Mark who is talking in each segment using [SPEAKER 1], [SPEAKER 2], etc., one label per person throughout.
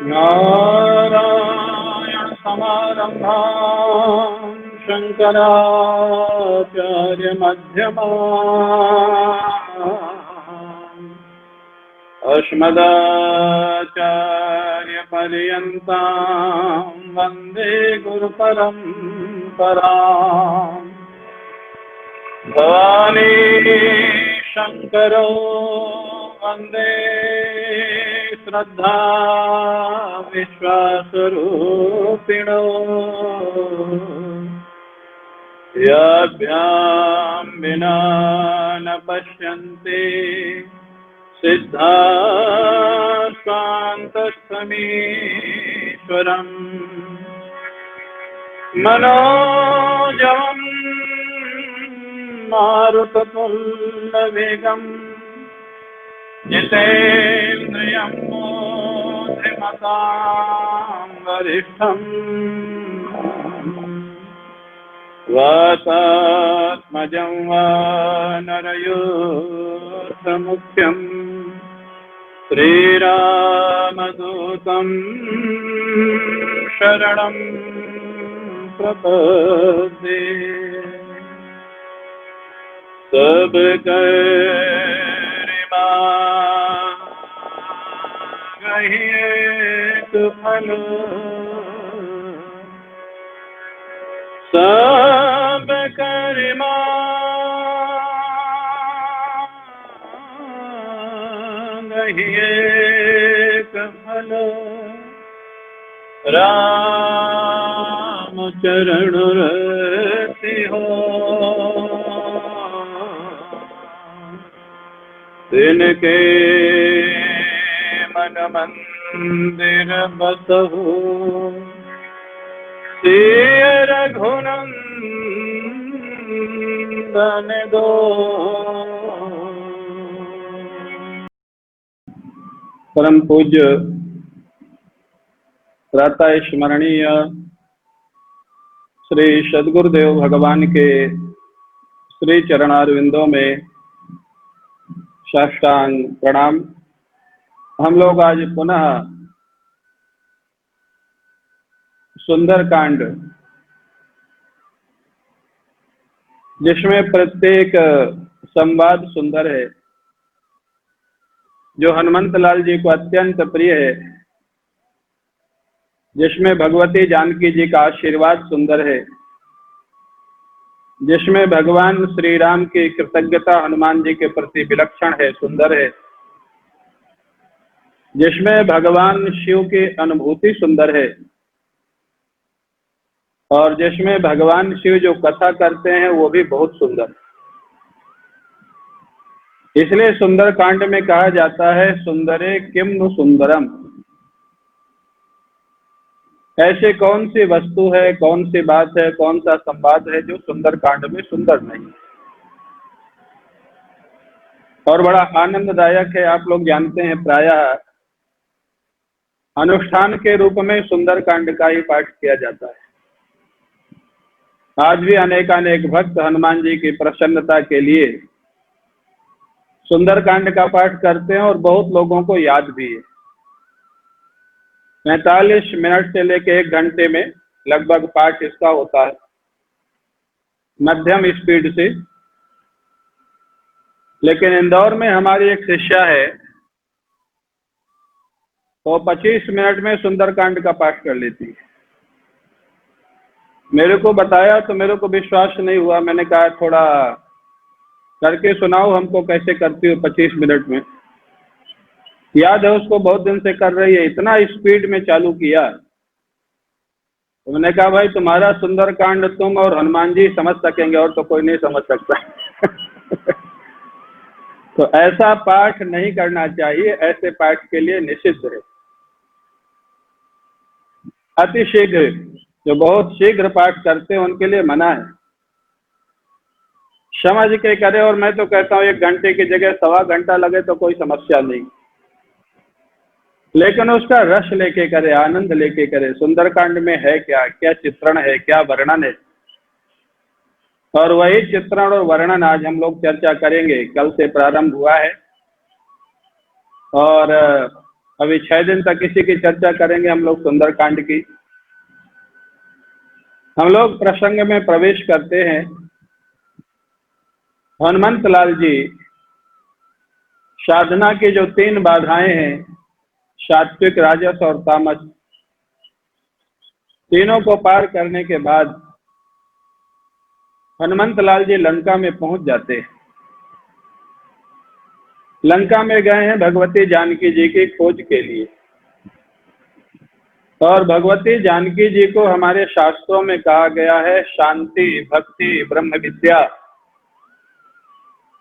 [SPEAKER 1] नारायण समारंभां शंकराचार्य मध्यमाम् अस्मदाचार्य पर्यन्तां वन्दे गुरुपरम्पराम्। भवानी शंकरो वन्दे श्रद्धा विश्वासरूपिणो याभ्यां विना न पश्यन्ति सिद्धा स्वान्तस्थमीश्वरम् मनोजवम् मारुततुल्यवेगम् जितेन्द्रियं बुद्धिमतां वरिष्ठम् वातात्मजं वानरयूथमुख्यं श्रीरामदूतं शरणं प्रपद्ये। सब कर्मा एक फल, सब कर्मा एक फल, राम चरण रति हो तिनके मन मंदिर बसहु सिय रघुनंदन दो। परम पूज्य प्रातः स्मरणीय श्री सद्गुरुदेव भगवान के श्री चरणारविंदों में साष्टांग प्रणाम। हम लोग आज पुनः सुंदरकांड, जिसमें प्रत्येक संवाद सुंदर है, जो हनुमंत लाल जी को अत्यंत प्रिय है, जिसमें भगवती जानकी जी का आशीर्वाद सुंदर है, जिसमें भगवान श्री राम की कृतज्ञता हनुमान जी के प्रति विलक्षण है, सुंदर है, जिसमें भगवान शिव की अनुभूति सुंदर है, और जिसमें भगवान शिव जो कथा करते हैं वो भी बहुत सुंदर। इसलिए सुंदर कांड में कहा जाता है सुंदरे किम नु सुंदरम। ऐसे कौन सी वस्तु है, कौन सी बात है, कौन सा संवाद है जो सुंदर कांड में सुंदर नहीं और बड़ा आनंददायक है। आप लोग जानते हैं प्रायः अनुष्ठान के रूप में सुंदर कांड का ही पाठ किया जाता है। आज भी अनेकानेक भक्त हनुमान जी की प्रसन्नता के लिए सुंदर कांड का पाठ करते हैं और बहुत लोगों को याद भी है। 45 मिनट से लेकर 1 घंटे में लगभग पाठ इसका होता है, मध्यम स्पीड से। लेकिन इंदौर में हमारी एक शिष्या है, वो 25 मिनट में सुंदरकांड का पाठ कर लेती है। मेरे को बताया तो मेरे को विश्वास नहीं हुआ। मैंने कहा थोड़ा करके सुनाओ हमको, कैसे करती हो 25 मिनट में। याद है उसको, बहुत दिन से कर रही है, इतना स्पीड में चालू किया। तो मैंने कहा भाई तुम्हारा सुंदरकांड तुम और हनुमान जी समझ सकेंगे, और तो कोई नहीं समझ सकता। तो ऐसा पाठ नहीं करना चाहिए, ऐसे पाठ के लिए निषिद्ध है। अति शीघ्र, जो बहुत शीघ्र पाठ करते हैं उनके लिए मना है। समझ के करे, और मैं तो कहता हूँ 1 घंटे की जगह 1.25 घंटा लगे तो कोई समस्या नहीं, लेकिन उसका रस लेके करे, आनंद लेके करे। सुंदरकांड में है क्या, क्या चित्रण है, क्या वर्णन है, और वही चित्रण और वर्णन आज हम लोग चर्चा करेंगे। कल से प्रारंभ हुआ है और अभी 6 दिन तक इसी की चर्चा करेंगे हम लोग, सुंदरकांड की। हम लोग प्रसंग में प्रवेश करते हैं। हनुमंत लाल जी साधना की जो 3 बाधाएं हैं, सात्विक, राजस और तामस, तीनों को पार करने के बाद हनुमंत लाल जी लंका में पहुंच जाते हैं। लंका में गए हैं भगवती जानकी जी की खोज के लिए। और भगवती जानकी जी को हमारे शास्त्रों में कहा गया है शांति, भक्ति, ब्रह्म विद्या,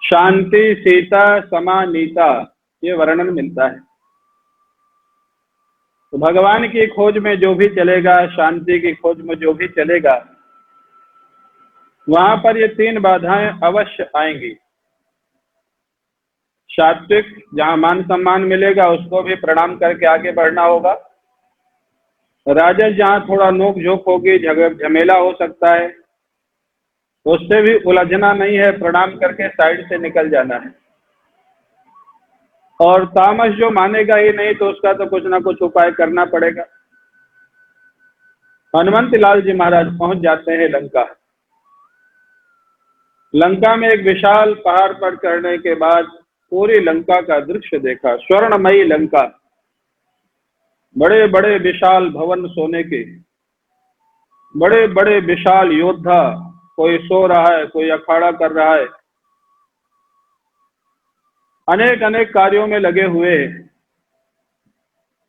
[SPEAKER 1] शांति, सीता, समा, नीता, ये वर्णन मिलता है। तो भगवान की खोज में जो भी चलेगा, शांति की खोज में जो भी चलेगा, वहां पर ये 3 बाधाएं अवश्य आएंगी। सात्विक, जहां मान सम्मान मिलेगा उसको भी प्रणाम करके आगे बढ़ना होगा। राजस, जहां थोड़ा नोक झोंक होगी, झमेला हो सकता है, उससे भी उलझना नहीं है, प्रणाम करके साइड से निकल जाना है। और तामस जो मानेगा ही नहीं तो उसका तो कुछ ना कुछ उपाय करना पड़ेगा। हनुमंत लाल जी महाराज पहुंच जाते हैं लंका। लंका में एक विशाल पहाड़ पर चढ़ने के बाद पूरी लंका का दृश्य देखा। स्वर्णमयी लंका, बड़े बड़े विशाल भवन सोने के, बड़े बड़े विशाल योद्धा, कोई सो रहा है, कोई अखाड़ा कर रहा है, अनेक अनेक कार्यों में लगे हुए हैं।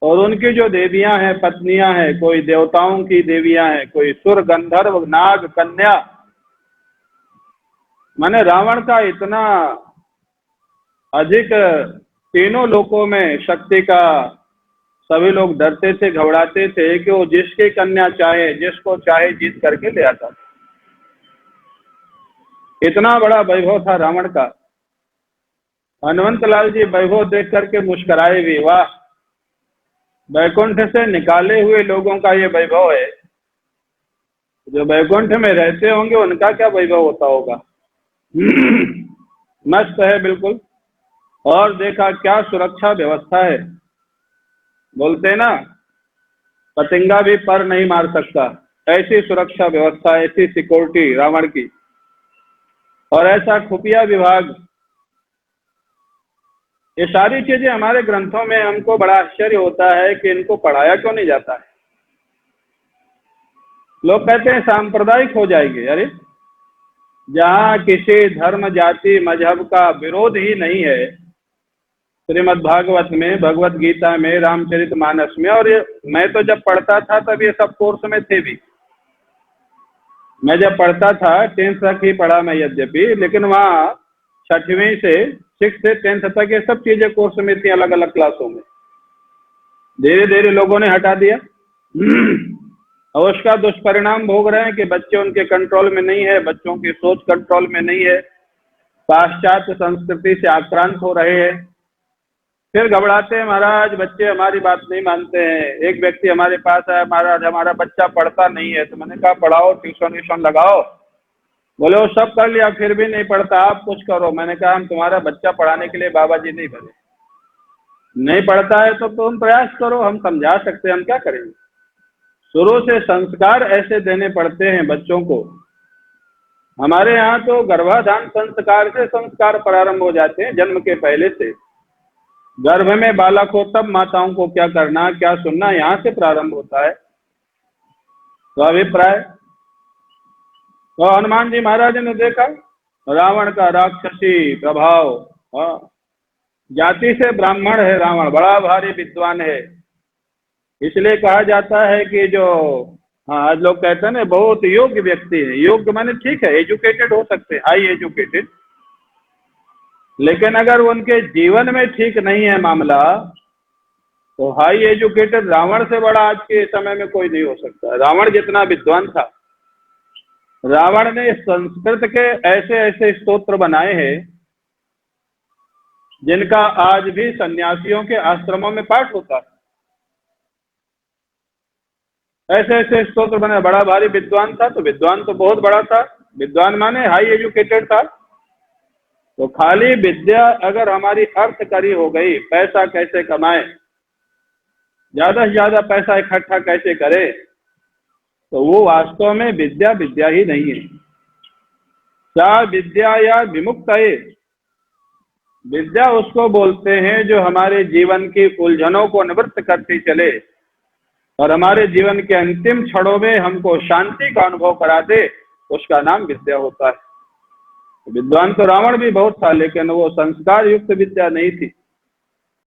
[SPEAKER 1] और उनकी जो देवियां हैं, पत्नियां हैं, कोई देवताओं की देवियां हैं, कोई सुर, गंधर्व, नाग, कन्या। माने रावण का इतना अधिक तीनों लोकों में शक्ति का, सभी लोग डरते थे, घबराते थे कि वो जिसकी कन्या चाहे, जिसको चाहे जीत करके ले आता। इतना बड़ा वैभव था रावण का। हनुमंत लाल जी वैभव देख करके मुस्कुराए भी, वाह, वैकुंठ से निकाले हुए लोगों का ये वैभव है। जो वैकुंठ में रहते होंगे उनका क्या वैभव होता होगा। मस्त है बिल्कुल। और देखा क्या सुरक्षा व्यवस्था है। बोलते ना, पतंगा भी पर नहीं मार सकता, ऐसी सुरक्षा व्यवस्था, ऐसी सिक्योरिटी रावण की, और ऐसा खुफिया विभाग। ये सारी चीजें हमारे ग्रंथों में, हमको बड़ा आश्चर्य होता है कि इनको पढ़ाया क्यों नहीं जाता है। लोग कहते हैं सांप्रदायिक हो जाएंगे। अरे, जहां किसी धर्म, जाति, मजहब का विरोध ही नहीं है, श्रीमद् भागवत में, भगवत गीता में, रामचरितमानस में, और ये मैं तो जब पढ़ता था तब ये सब कोर्स में थे भी। मैं जब पढ़ता था 10th तक ही पढ़ा मैं यद्यपि, लेकिन वहाँ 6वीं से 6th से 10th तक ये सब चीजें कोर्स में थी, अलग अलग क्लासों में। धीरे धीरे लोगों ने हटा दिया और उसका दुष्परिणाम भोग रहे हैं कि बच्चे उनके कंट्रोल में नहीं है, बच्चों की सोच कंट्रोल में नहीं है, पाश्चात्य संस्कृति से आक्रांत हो रहे हैं। फिर घबराते हैं, महाराज बच्चे हमारी बात नहीं मानते हैं। एक व्यक्ति हमारे पास आया, महाराज हमारा बच्चा पढ़ता नहीं है। तो मैंने कहा पढ़ाओ, ट्यूशन व्यूशन लगाओ। बोले वो सब कर लिया फिर भी नहीं पढ़ता, आप कुछ करो। मैंने कहा हम तुम्हारा बच्चा पढ़ाने के लिए बाबा जी नहीं बने। नहीं पढ़ता है तो तुम प्रयास करो, हम समझा सकते हैं, हम क्या करेंगे। शुरू से संस्कार ऐसे देने पड़ते हैं बच्चों को। हमारे यहाँ तो गर्भाधान संस्कार से संस्कार प्रारंभ हो जाते हैं, जन्म के पहले से। गर्भ में बालक हो तब माताओं को क्या करना, क्या सुनना, यहाँ से प्रारंभ होता है। तो अभिप्राय, तो हनुमान जी महाराज ने देखा रावण का राक्षसी प्रभाव। हाँ, जाति से ब्राह्मण है रावण, बड़ा भारी विद्वान है। इसलिए कहा जाता है कि जो, हाँ, आज लोग कहते हैं ना बहुत योग्य व्यक्ति है। योग्य माने ठीक है, एजुकेटेड हो सकते हैं, हाई एजुकेटेड, लेकिन अगर उनके जीवन में ठीक नहीं है मामला, तो हाई एजुकेटेड रावण से बड़ा आज के समय में कोई नहीं हो सकता। रावण जितना विद्वान था, रावण ने संस्कृत के ऐसे ऐसे स्तोत्र बनाए हैं जिनका आज भी सन्यासियों के आश्रमों में पाठ होता है। ऐसे ऐसे स्तोत्र बने, बड़ा भारी विद्वान था। तो विद्वान तो बहुत बड़ा था, विद्वान माने हाई एजुकेटेड था। तो खाली विद्या अगर हमारी अर्थ करी हो गई, पैसा कैसे कमाए, ज्यादा से ज्यादा पैसा इकट्ठा कैसे करे, तो वो वास्तव में विद्या विद्या ही नहीं है। क्या विद्या या विमुक्त है? विद्या उसको बोलते हैं जो हमारे जीवन की उलझनों को निवृत्त करती चले और हमारे जीवन के अंतिम क्षणों में हमको शांति का अनुभव करा दे, उसका नाम विद्या होता है। विद्वान तो रावण भी बहुत था, लेकिन वो संस्कार युक्त विद्या नहीं थी।